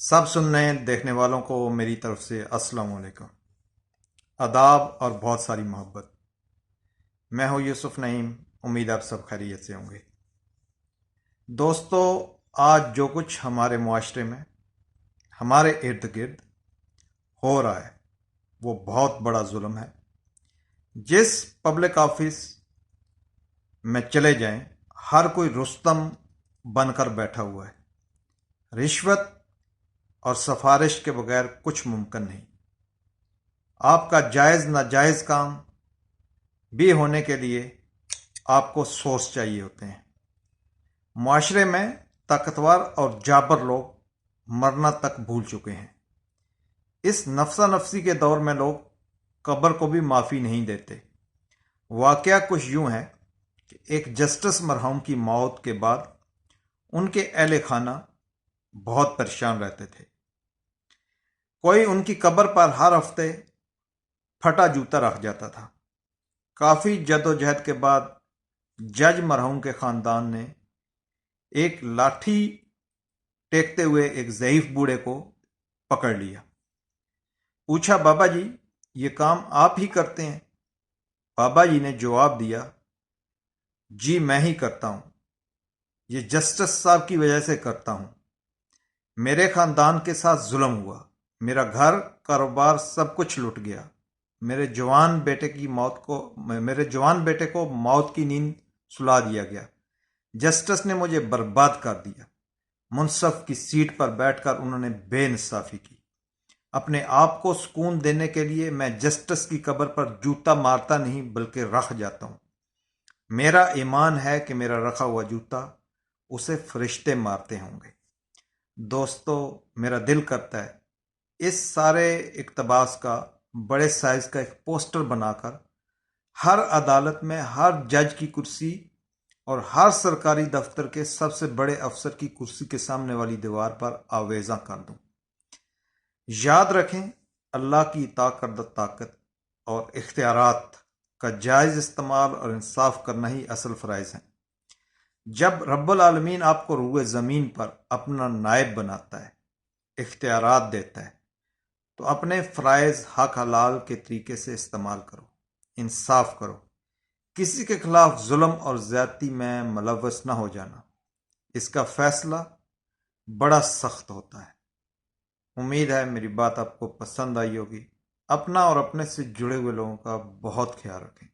سب سننے دیکھنے والوں کو میری طرف سے السلام علیکم، آداب اور بہت ساری محبت۔ میں ہوں یوسف نعیم، امید آپ سب خیریت سے ہوں گے۔ دوستو، آج جو کچھ ہمارے معاشرے میں ہمارے ارد گرد ہو رہا ہے وہ بہت بڑا ظلم ہے۔ جس پبلک آفس میں چلے جائیں ہر کوئی رستم بن کر بیٹھا ہوا ہے۔ رشوت اور سفارش کے بغیر کچھ ممکن نہیں۔ آپ کا جائز ناجائز کام بھی ہونے کے لیے آپ کو سورس چاہیے ہوتے ہیں۔ معاشرے میں طاقتور اور جابر لوگ مرنا تک بھول چکے ہیں۔ اس نفسا نفسی کے دور میں لوگ قبر کو بھی معافی نہیں دیتے۔ واقعہ کچھ یوں ہے کہ ایک جسٹس مرحوم کی موت کے بعد ان کے اہل خانہ بہت پریشان رہتے تھے۔ کوئی ان کی قبر پر ہر ہفتے پھٹا جوتا رکھ جاتا تھا۔ کافی جد و جہد کے بعد جج مرحوم کے خاندان نے ایک لاٹھی ٹیکتے ہوئے ایک ضعیف بوڑھے کو پکڑ لیا۔ پوچھا، بابا جی یہ کام آپ ہی کرتے ہیں؟ بابا جی نے جواب دیا، جی میں ہی کرتا ہوں، یہ جسٹس صاحب کی وجہ سے کرتا ہوں۔ میرے خاندان کے ساتھ ظلم ہوا، میرا گھر کاروبار سب کچھ لٹ گیا، میرے جوان بیٹے کو موت کی نیند سلا دیا گیا۔ جسٹس نے مجھے برباد کر دیا۔ منصف کی سیٹ پر بیٹھ کر انہوں نے بے انصافی کی۔ اپنے آپ کو سکون دینے کے لیے میں جسٹس کی قبر پر جوتا مارتا نہیں بلکہ رکھ جاتا ہوں۔ میرا ایمان ہے کہ میرا رکھا ہوا جوتا اسے فرشتے مارتے ہوں گے۔ دوستو، میرا دل کرتا ہے اس سارے اقتباس کا بڑے سائز کا ایک پوسٹر بنا کر ہر عدالت میں ہر جج کی کرسی اور ہر سرکاری دفتر کے سب سے بڑے افسر کی کرسی کے سامنے والی دیوار پر آویزاں کر دوں۔ یاد رکھیں، اللہ کی عطا کردہ طاقت اور اختیارات کا جائز استعمال اور انصاف کرنا ہی اصل فرائض ہیں۔ جب رب العالمین آپ کو روئے زمین پر اپنا نائب بناتا ہے، اختیارات دیتا ہے، تو اپنے فرائض حق حلال کے طریقے سے استعمال کرو، انصاف کرو، کسی کے خلاف ظلم اور زیادتی میں ملوث نہ ہو جانا۔ اس کا فیصلہ بڑا سخت ہوتا ہے۔ امید ہے میری بات آپ کو پسند آئی ہوگی۔ اپنا اور اپنے سے جڑے ہوئے لوگوں کا بہت خیال رکھیں۔